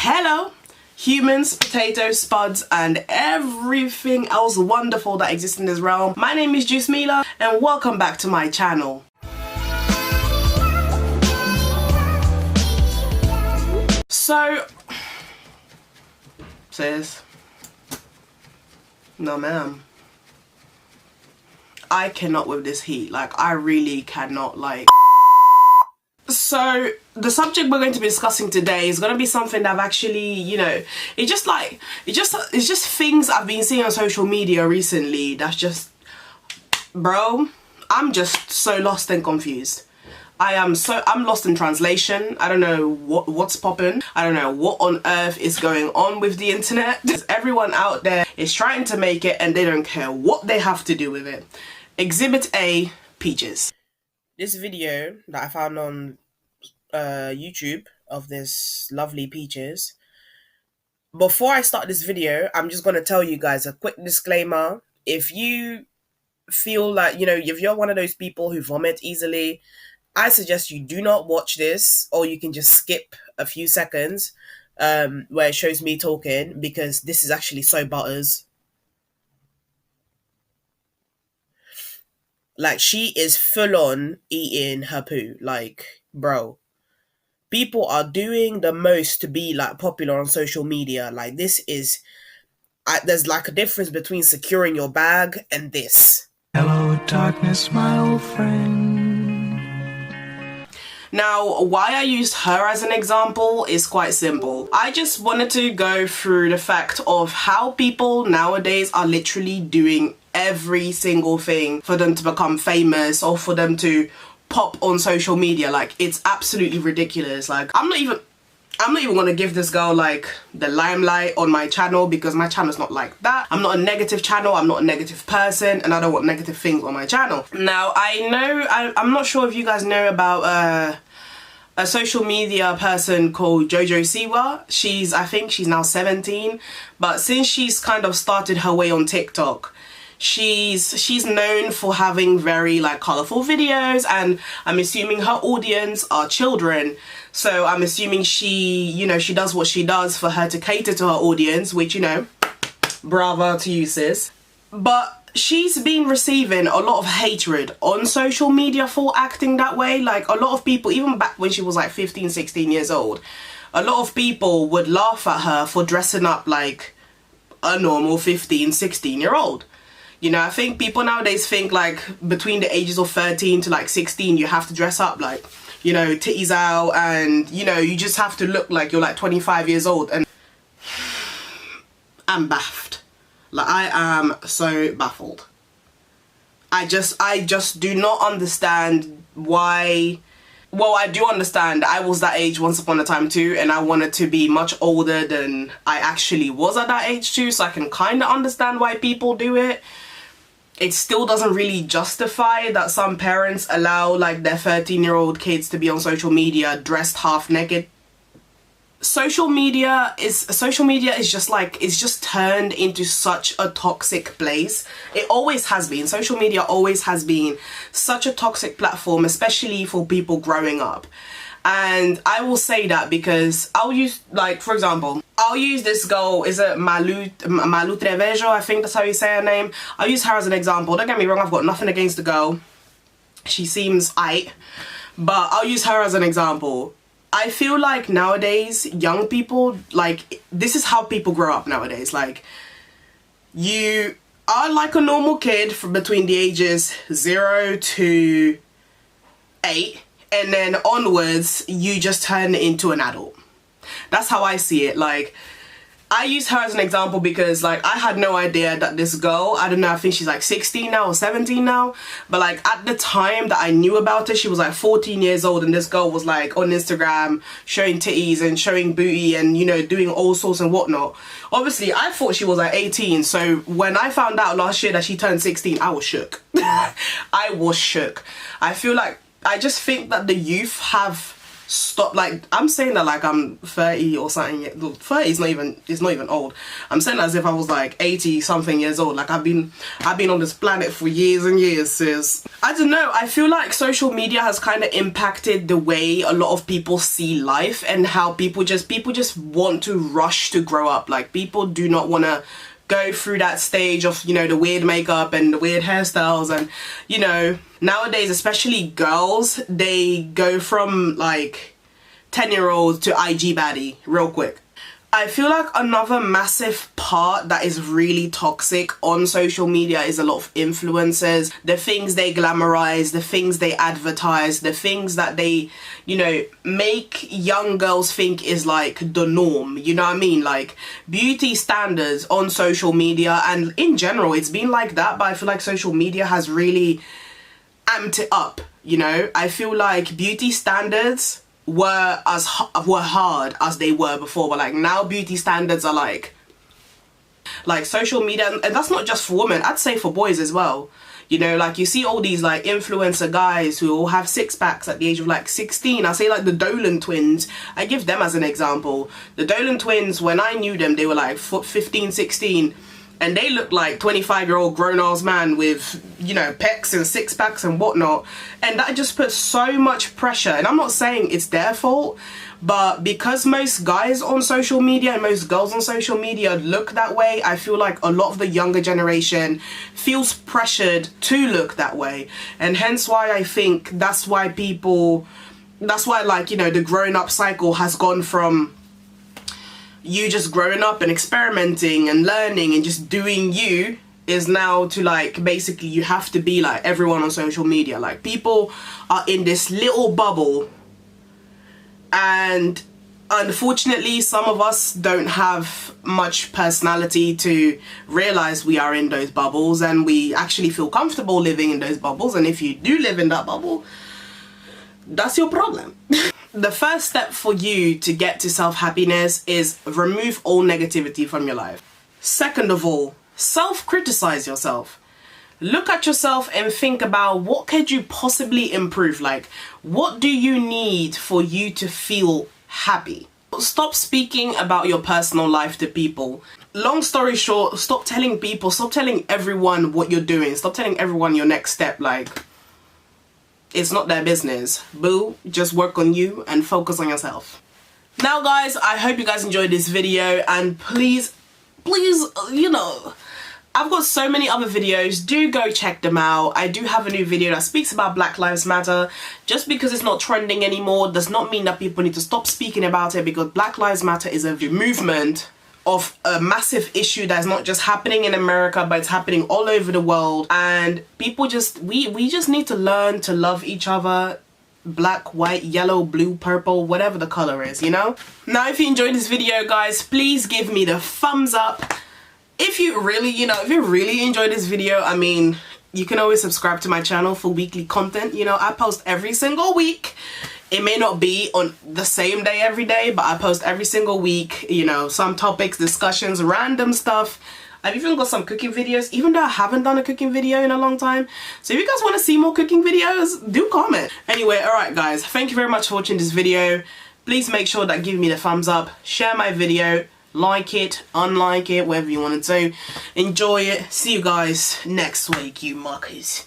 Hello, humans, potatoes, spuds, and everything else wonderful that exists in this realm. My name is Juice Mila, and welcome back to my channel. So, sis, no ma'am. I cannot with this heat. Like, I really cannot, like. So the subject we're going to be discussing today is going to be something that I've actually, you know, it's just things I've been seeing on social media recently that's just, bro, I'm just so lost and confused. I'm lost in translation. I don't know what's popping. I don't know what on earth is going on with the internet. Everyone out there is trying to make it and they don't care what they have to do with it. Exhibit A, Peaches. This video that I found on YouTube of this lovely Peaches. Before I start this video, I'm just going to tell you guys a quick disclaimer. If you feel like, you know, if you're one of those people who vomit easily, I suggest you do not watch this, or you can just skip a few seconds where it shows me talking, because this is actually so butters. Like, she is full on eating her poo. Like, bro, people are doing the most to be like popular on social media. Like, this is, there's like a difference between securing your bag and this. Hello, darkness, my old friend. Now, why I used her as an example is quite simple. I just wanted to go through the fact of how people nowadays are literally doing every single thing for them to become famous or for them to pop on social media. Like, it's absolutely ridiculous. Like, I'm not even gonna give this girl like the limelight on my channel, because my channel's not like that. I'm not a negative channel, I'm not a negative person, and I don't want negative things on my channel. Now, I'm not sure if you guys know about a social media person called Jojo Siwa. I think she's now 17, but since she's kind of started her way on TikTok, she's known for having very like colorful videos, and I'm assuming her audience are children. So I'm assuming she does what she does for her to cater to her audience, which, you know, bravo to you, sis. But she's been receiving a lot of hatred on social media for acting that way. Like, a lot of people, even back when she was like 15, 16 years old, a lot of people would laugh at her for dressing up like a normal 15, 16-year-old. You know, I think people nowadays think like between the ages of 13 to like 16, you have to dress up like, you know, titties out, and, you know, you just have to look like you're like 25 years old. And I'm baffled. Like, I am so baffled. I just do not understand why. Well, I do understand. I was that age once upon a time too, and I wanted to be much older than I actually was at that age too, so I can kind of understand why people do it. It still doesn't really justify that some parents allow like their 13-year-old kids to be on social media dressed half naked. Social media is just like, it's just turned into such a toxic place. It always has been. Social media always has been such a toxic platform, especially for people growing up. And I will say that because I'll use, like, for example, I'll use this girl, is it Malu Trevejo, I think that's how you say her name. I'll use her as an example. Don't get me wrong, I've got nothing against the girl. She seems aight. But I'll use her as an example. I feel like nowadays, young people, like, this is how people grow up nowadays. Like, you are like a normal kid from between the ages 0 to 8. And then onwards, you just turn into an adult. That's how I see it. Like, I use her as an example because, like, I had no idea that this girl, I don't know, I think she's like 16 now or 17 now. But, like, at the time that I knew about her, she was like 14 years old. And this girl was, like, on Instagram showing titties and showing booty and, you know, doing all sorts and whatnot. Obviously, I thought she was like 18. So when I found out last year that she turned 16, I was shook. I was shook. I feel like, I just think that the youth have stop. Like, I'm saying that like I'm 30 or something. 30 is not even old. I'm saying as if I was like 80 something years old. Like, I've been on this planet for years and years, sis. I don't know, I feel like social media has kind of impacted the way a lot of people see life, and how people just want to rush to grow up. Like, people do not want to go through that stage of, you know, the weird makeup and the weird hairstyles. And, you know, nowadays, especially girls, they go from like 10-year-old to IG baddie real quick. I feel like another massive part that is really toxic on social media is a lot of influencers, the things they glamorize, the things they advertise, the things that they, you know, make young girls think is like the norm, you know what I mean? Like, beauty standards on social media, and in general it's been like that, but I feel like social media has really amped it up, you know? I feel like beauty standards were hard as they were before, but like now beauty standards are like social media, and that's not just for women, I'd say for boys as well. You know, like, you see all these like influencer guys who all have six-packs at the age of like 16. I say like the Dolan twins, I give them as an example. The Dolan twins, when I knew them, they were like 15, 16, and they looked like 25-year-old grown-ass man with, you know, pecs and six-packs and whatnot. And that just puts so much pressure. And I'm not saying it's their fault, but because most guys on social media and most girls on social media look that way, I feel like a lot of the younger generation feels pressured to look that way. And hence why I think that's why like, you know, the grown-up cycle has gone from you just growing up and experimenting and learning and just doing you, is now to like, basically you have to be like everyone on social media. Like, people are in this little bubble, and unfortunately some of us don't have much personality to realize we are in those bubbles, and we actually feel comfortable living in those bubbles. And if you do live in that bubble, that's your problem. The first step for you to get to self-happiness is remove all negativity from your life. Second of all, self-criticize yourself. Look at yourself and think about, what could you possibly improve? Like, what do you need for you to feel happy? Stop speaking about your personal life to people. Long story short, stop telling everyone what you're doing. Stop telling everyone your next step. Like, it's not their business. Boo, just work on you and focus on yourself. Now guys, I hope you guys enjoyed this video, and please, you know, I've got so many other videos, do go check them out. I do have a new video that speaks about Black Lives Matter. Just because it's not trending anymore does not mean that people need to stop speaking about it, because Black Lives Matter is a movement of a massive issue that's not just happening in America, but it's happening all over the world. And people just, we just need to learn to love each other. Black, white, yellow, blue, purple, whatever the color is, you know? Now, if you enjoyed this video, guys, please give me the thumbs up. If you really, you know, if you really enjoyed this video, I mean, you can always subscribe to my channel for weekly content. You know, I post every single week. It may not be on the same day every day, but I post every single week, you know, some topics, discussions, random stuff. I've even got some cooking videos, even though I haven't done a cooking video in a long time. So if you guys want to see more cooking videos, do comment. Anyway, alright guys, thank you very much for watching this video. Please make sure that give me the thumbs up, share my video, like it, unlike it, whatever you want to do. Enjoy it. See you guys next week, you muckers.